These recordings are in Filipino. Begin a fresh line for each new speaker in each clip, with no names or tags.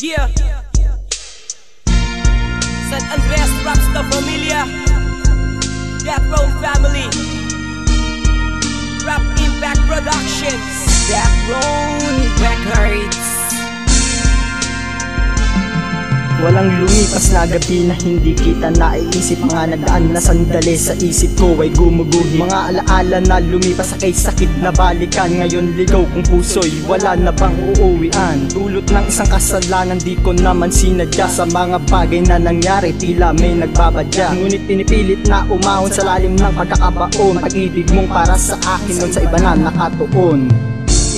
Yeah, San Andreas Raps La Familia, Death Row Family, Rap Impact Productions, Death Row Records.
Walang lumipas na gabi na hindi kita naiisip. Mga nagdaan na sandali sa isip ko ay gumuguhi. Mga alaala na lumipas sa kay sakit na balikan. Ngayon ligaw kong puso'y wala na bang uuwian. Dulot ng isang kasalanan di ko naman sinadya. Sa mga bagay na nangyari tila may nagbabadya. Ngunit pinipilit na umahon sa lalim ng pagkakabaon. Pag-ibig mong para sa akin nun sa iba na nakatuon.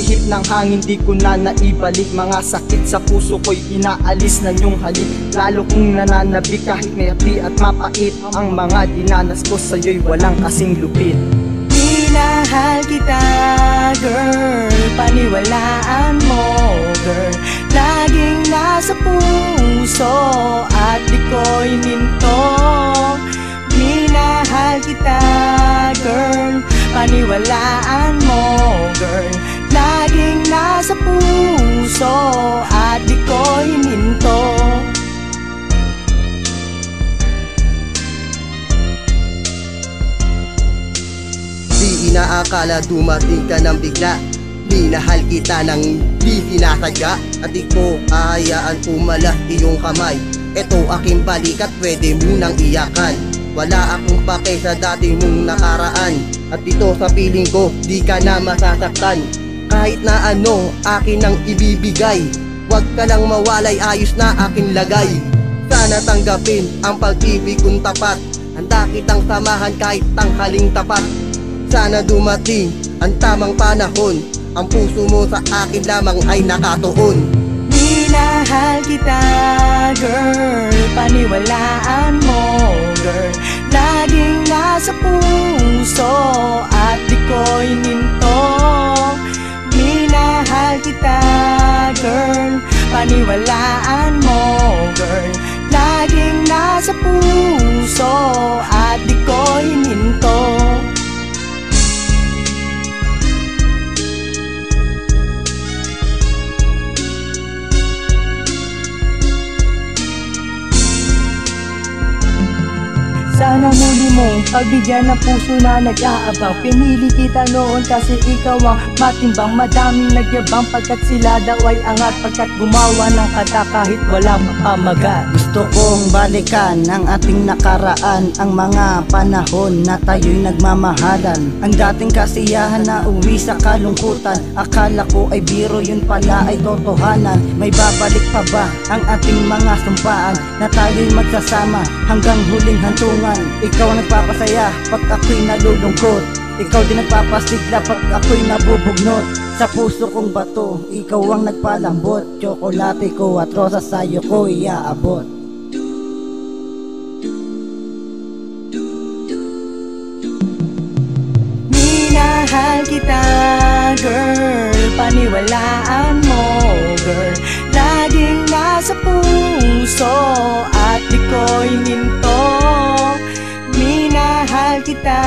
Ihip ng hangin di ko na naibalik. Mga sakit sa puso ko'y inaalis na yung halik. Lalo kong nananabik kahit may hati at mapait. Ang mga dinanas ko sa'yo'y walang kasing lupit.
Minahal kita girl, paniwalaan mo girl. Laging nasa puso at di ko hininto. Minahal kita girl, paniwalaan mo girl. Laging nasa puso at di ko hininto.
Di inaakala dumating ka ng bigla. Minahal kita ng di sinasadya. At di ko ahayaan umalas iyong kamay. Ito aking balik at pwede mo nang iyakan. Wala akong pake sa dati mong nakaraan. At dito sa piling ko di ka na masasaktan. Kahit na ano akin ang ibibigay. Huwag ka lang mawalay, ayos na aking lagay. Sana tanggapin ang pag-ibig kong tapat. Handa kitang samahan kahit tanghaling tapat. Sana dumating ang tamang panahon. Ang puso mo sa akin lamang ay nakatuon.
Minahal kita girl, paniwalaan mo girl. Laging nasa puso at di ko hininto. Minahal kita girl, paniwalaan mo girl. Laging nasa puso at di ko hininto. Sana muli mong pagbigyan ng puso na nag-aabang. Pinili kita noon kasi ikaw ang matimbang. Madaming nagyabang pagkat sila daw ay angat. Pagkat gumawa ng kata kahit walang pamagat.
Gusto kong balikan ang ating nakaraan. Ang mga panahon na tayo'y nagmamahalan. Ang dating kasiyahan na uwi sa kalungkutan. Akala ko ay biro, yun pala ay totohanan. May babalik pa ba ang ating mga sumpaan na tayo'y magsasama hanggang huling hantungan? Ikaw ang nagpapasaya pag ako'y nalulungkot. Ikaw din nagpapasigla pag ako'y nabubugnot. Sa puso kong bato, ikaw ang nagpalambot. Tsokolate ko at rosas sa'yo ko iaabot.
Minahal kita girl, paniwalaan mo girl. Laging nasa puso at di ko hininto. Minahal kita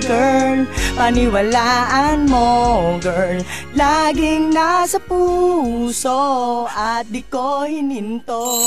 girl, paniwalaan mo girl. Laging nasa puso at di ko hininto.